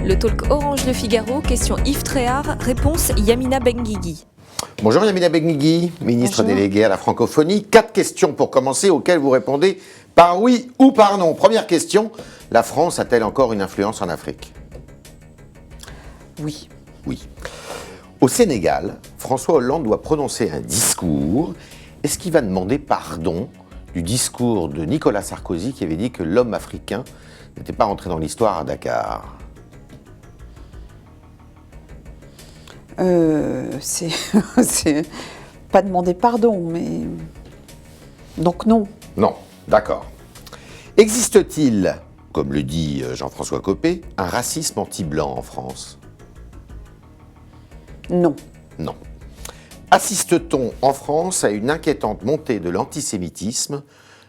Le talk Orange Le Figaro, question Yves Tréhard, réponse Yamina Benguigui. Bonjour Yamina Benguigui, ministre déléguée à la francophonie. 4 questions pour commencer auxquelles vous répondez par oui ou par non. Première question, la France a-t-elle encore une influence en Afrique? Oui. Oui. Au Sénégal, François Hollande doit prononcer un discours. Est-ce qu'il va demander pardon du discours de Nicolas Sarkozy qui avait dit que l'homme africain n'était pas rentré dans l'histoire à Dakar? C'est pas demander pardon, mais... Donc non. Non, d'accord. Existe-t-il, comme le dit Jean-François Copé, un racisme anti-blanc en France? Non. Non. Assiste-t-on en France à une inquiétante montée de l'antisémitisme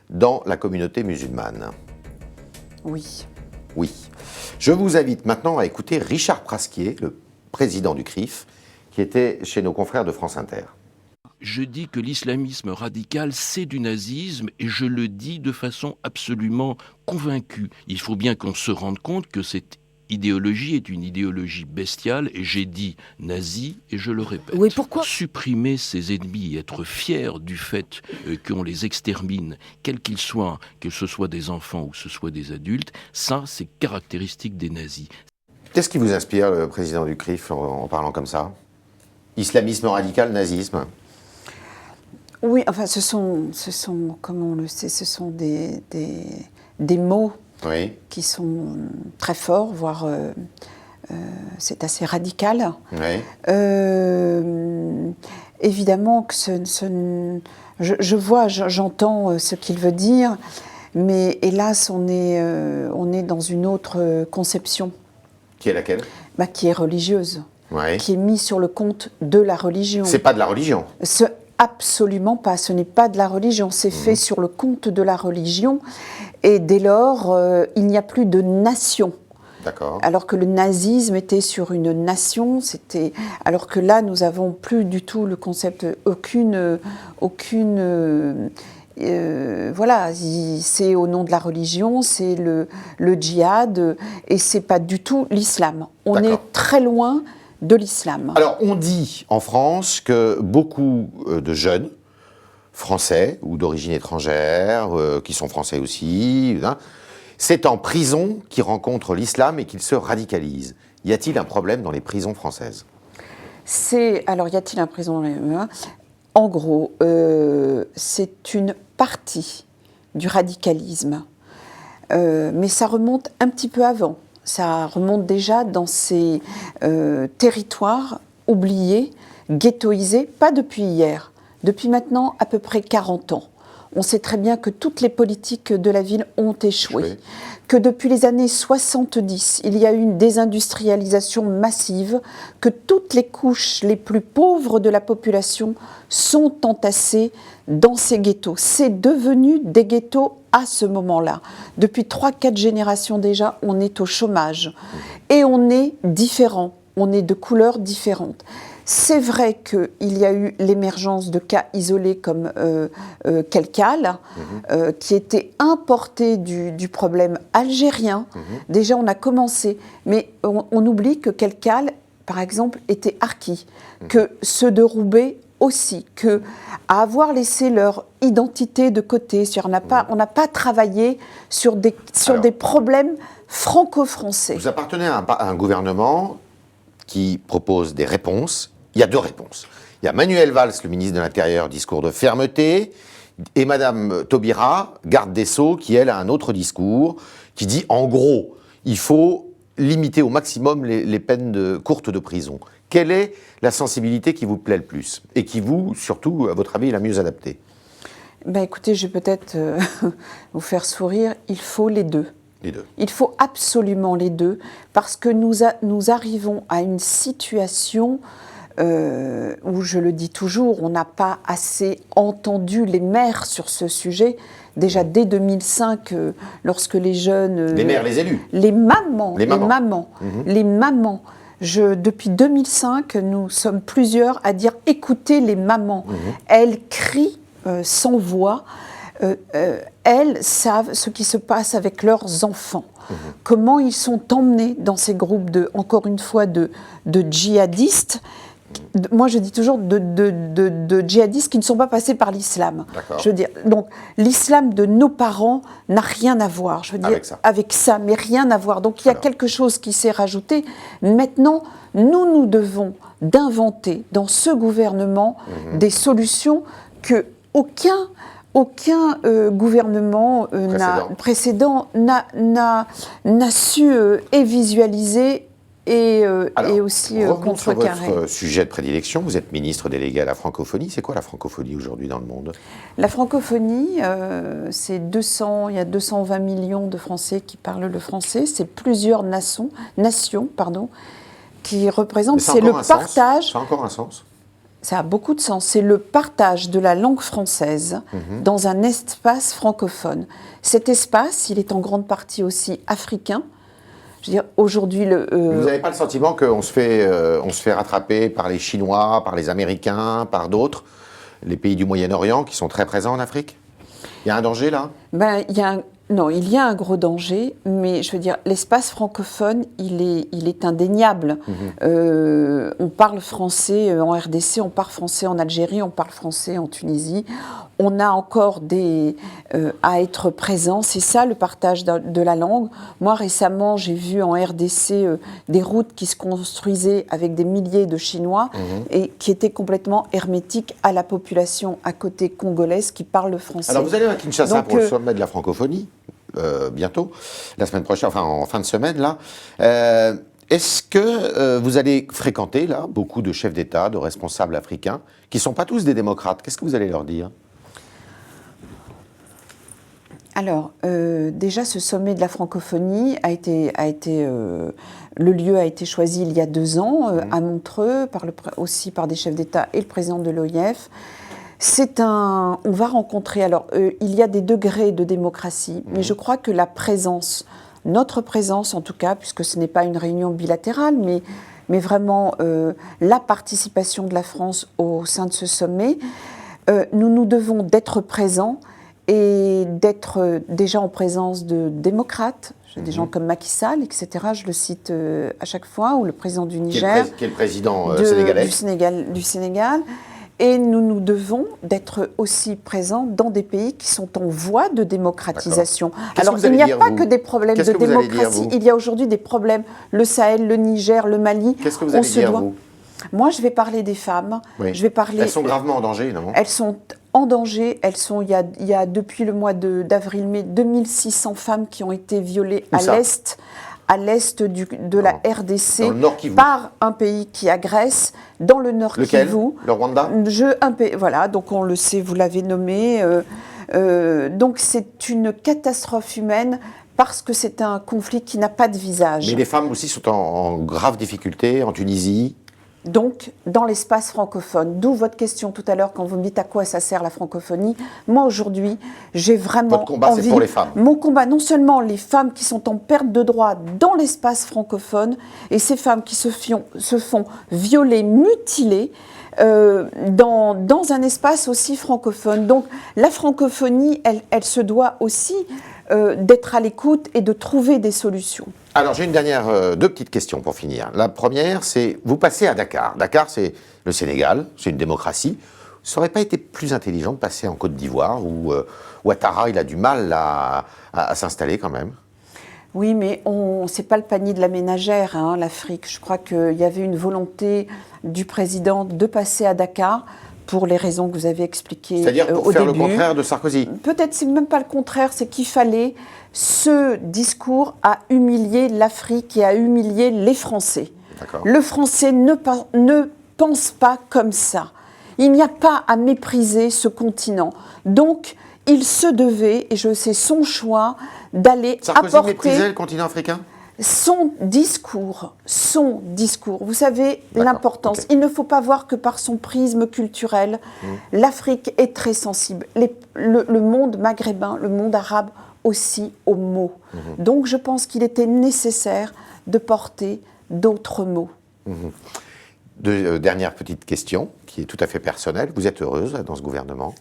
dans la communauté musulmane? Oui. Oui. Je vous invite maintenant à écouter Richard Prasquier, le président du CRIF, qui était chez nos confrères de France Inter. Je dis que l'islamisme radical, c'est du nazisme, et je le dis de façon absolument convaincue. Il faut bien qu'on se rende compte que cette idéologie est une idéologie bestiale, et j'ai dit nazi, et je le répète. Oui, pourquoi ? Supprimer ses ennemis et être fier du fait qu'on les extermine, quels qu'ils soient, que ce soit des enfants ou que ce soit des adultes, ça, c'est caractéristique des nazis. Qu'est-ce qui vous inspire, le président du CRIF, en parlant comme ça? Islamisme radical, nazisme? Oui, enfin, ce sont, comme on le sait, ce sont des mots Oui. qui sont très forts, voire c'est assez radical. Oui. Évidemment que j'entends ce qu'il veut dire, mais hélas, on est dans une autre conception. Qui est laquelle? Qui est religieuse, Oui. qui est mise sur le compte de la religion. C'est pas de la religion. Absolument pas, ce n'est pas de la religion, c'est fait sur le compte de la religion, et dès lors, il n'y a plus de nation. D'accord. Alors que le nazisme était sur une nation, alors que là, nous n'avons plus du tout le concept, voilà, c'est au nom de la religion, c'est le djihad, et c'est pas du tout l'islam. On est très loin de l'islam. Alors, on dit en France que beaucoup de jeunes français ou d'origine étrangère, qui sont français aussi, c'est en prison qu'ils rencontrent l'islam et qu'ils se radicalisent. Y a-t-il un problème dans les prisons françaises? Alors, y a-t-il un problème? En gros, c'est une partie du radicalisme, mais ça remonte un petit peu avant. Ça remonte déjà dans ces territoires oubliés, ghettoisés, pas depuis hier, depuis maintenant à peu près 40 ans. On sait très bien que toutes les politiques de la ville ont échoué, que depuis les années 70, il y a eu une désindustrialisation massive, que toutes les couches les plus pauvres de la population sont entassées dans ces ghettos. C'est devenu des ghettos à ce moment-là. Depuis 3-4 générations déjà, on est au chômage. Et on est différent, on est de couleurs différentes. C'est vrai qu'il y a eu l'émergence de cas isolés comme Kelkal, qui était importé du problème algérien. Déjà, on a commencé, mais on oublie que Kelkal, par exemple, était harki, que ceux de Roubaix aussi, que à avoir laissé leur identité de côté, on n'a pas travaillé sur des problèmes franco-français. Vous appartenez à un gouvernement qui propose des réponses. Il y a 2 réponses. Il y a Manuel Valls, le ministre de l'Intérieur, discours de fermeté, et Madame Taubira, garde des Sceaux, qui, elle, a un autre discours, qui dit, en gros, il faut limiter au maximum les peines courtes de prison. Quelle est la sensibilité qui vous plaît le plus et qui vous, surtout, à votre avis, est la mieux adaptée? Écoutez, je vais peut-être vous faire sourire, il faut les deux. Les deux. Il faut absolument les deux, parce que nous arrivons à une situation où, je le dis toujours, on n'a pas assez entendu les maires sur ce sujet. Déjà dès 2005, lorsque les jeunes... Les maires, les élus. Les mamans. Les mamans. Depuis 2005, nous sommes plusieurs à dire « écoutez les mamans ». Elles crient sans voix. elles savent ce qui se passe avec leurs enfants, comment ils sont emmenés dans ces groupes encore une fois, de djihadistes. Moi, je dis toujours de djihadistes qui ne sont pas passés par l'islam. Je veux dire, donc l'islam de nos parents n'a rien à voir. Je veux dire, avec ça, mais rien à voir. Donc il y a quelque chose qui s'est rajouté. Maintenant, nous devons d'inventer dans ce gouvernement des solutions que aucun gouvernement précédent n'a su visualiser et aussi contrecarrer. Sur votre sujet de prédilection, vous êtes ministre délégué à la francophonie. C'est quoi la francophonie aujourd'hui dans le monde? La francophonie, il y a 220 millions de Français qui parlent le français. C'est plusieurs nations, qui représentent. C'est le partage. Ça a encore un sens? Ça a beaucoup de sens. C'est le partage de la langue française dans un espace francophone. Cet espace, il est en grande partie aussi africain. Je veux dire, aujourd'hui, vous n'avez pas le sentiment qu'on se fait rattraper par les Chinois, par les Américains, par d'autres, les pays du Moyen-Orient qui sont très présents en Afrique? Il y a un danger là? Non, il y a un gros danger, mais je veux dire, l'espace francophone, il est indéniable. On parle français en RDC, on parle français en Algérie, on parle français en Tunisie. On a encore à être présent. C'est ça le partage de la langue. Moi, récemment, j'ai vu en RDC des routes qui se construisaient avec des milliers de Chinois et qui étaient complètement hermétiques à la population à côté congolaise qui parle le français. Alors, vous allez à Kinshasa pour le sommet de la francophonie, bientôt, la semaine prochaine, enfin en fin de semaine, là. Est-ce que vous allez fréquenter, là, beaucoup de chefs d'État, de responsables africains, qui ne sont pas tous des démocrates? Qu'est-ce que vous allez leur dire? Alors, déjà, ce sommet de la francophonie le lieu a été choisi il y a 2 ans, à Montreux, aussi par des chefs d'État et le président de l'OIF. On va rencontrer, alors, il y a des degrés de démocratie, mais je crois que notre présence en tout cas, puisque ce n'est pas une réunion bilatérale, mais vraiment la participation de la France au sein de ce sommet, nous devons d'être présents et d'être déjà en présence de démocrates, des gens comme Macky Sall, etc., je le cite à chaque fois, ou le président du Niger, qui est le président sénégalais. du Sénégal. Et nous devons d'être aussi présents dans des pays qui sont en voie de démocratisation. Alors, il n'y a pas que des problèmes de démocratie, il y a aujourd'hui des problèmes. Le Sahel, le Niger, le Mali. Qu'est-ce que vous allez dire, vous? Moi, je vais parler des femmes. Oui. Elles sont gravement en danger, non? Elles sont en danger. Il y a depuis le mois d'avril-mai, 2600 femmes qui ont été violées à l'est de la RDC par un pays qui agresse, dans le nord Kivu. Lequel? Le Rwanda? Voilà, donc on le sait, vous l'avez nommé. Donc c'est une catastrophe humaine parce que c'est un conflit qui n'a pas de visage. Mais les femmes aussi sont en grave difficulté en Tunisie. Donc, dans l'espace francophone, d'où votre question tout à l'heure quand vous me dites à quoi ça sert la francophonie. Moi, aujourd'hui, j'ai vraiment Votre combat, c'est pour les femmes. Mon combat, non seulement les femmes qui sont en perte de droit dans l'espace francophone, et ces femmes qui se font violer, mutiler, dans un espace aussi francophone. Donc, la francophonie, elle se doit aussi d'être à l'écoute et de trouver des solutions. Alors, j'ai deux petites questions pour finir. La première, c'est, vous passez à Dakar. Dakar, c'est le Sénégal, c'est une démocratie. Ça n'aurait pas été plus intelligent de passer en Côte d'Ivoire, où Ouattara, il a du mal à s'installer quand même? Oui, mais c'est pas le panier de la ménagère, hein, l'Afrique. Je crois qu'il y avait une volonté du président de passer à Dakar, pour les raisons que vous avez expliquées au début. C'est-à-dire pour faire le contraire de Sarkozy? Peut-être, c'est même pas le contraire, c'est qu'il fallait... Ce discours a humilié l'Afrique et a humilié les Français. Le Français ne pense pas comme ça. Il n'y a pas à mépriser ce continent. Donc, il se devait, et je sais son choix, d'aller apporter... Sarkozy méprisait le continent africain? Son discours, vous savez l'importance. Okay. Il ne faut pas voir que par son prisme culturel, l'Afrique est très sensible. Le monde maghrébin, le monde arabe aussi aux mots. Donc je pense qu'il était nécessaire de porter d'autres mots. Dernière petite question, qui est tout à fait personnelle. Vous êtes heureuse dans ce gouvernement?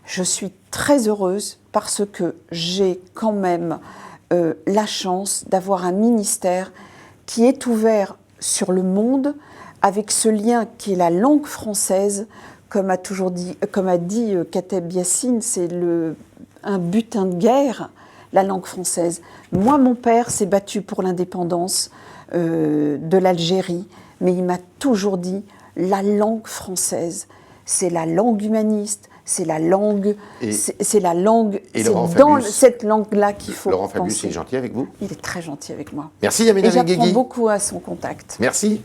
Je suis très heureuse parce que j'ai quand même la chance d'avoir un ministère qui est ouvert sur le monde avec ce lien qui est la langue française. Comme a dit Kateb Yassine, c'est un butin de guerre, la langue française. Moi, mon père s'est battu pour l'indépendance de l'Algérie, mais il m'a toujours dit la langue française, c'est la langue humaniste, c'est la langue, c'est dans cette langue-là qu'il faut Laurent penser. Fabius est gentil avec vous? Il est très gentil avec moi. Merci Yamina Et j'apprends Benguigui. beaucoup à son contact. Merci.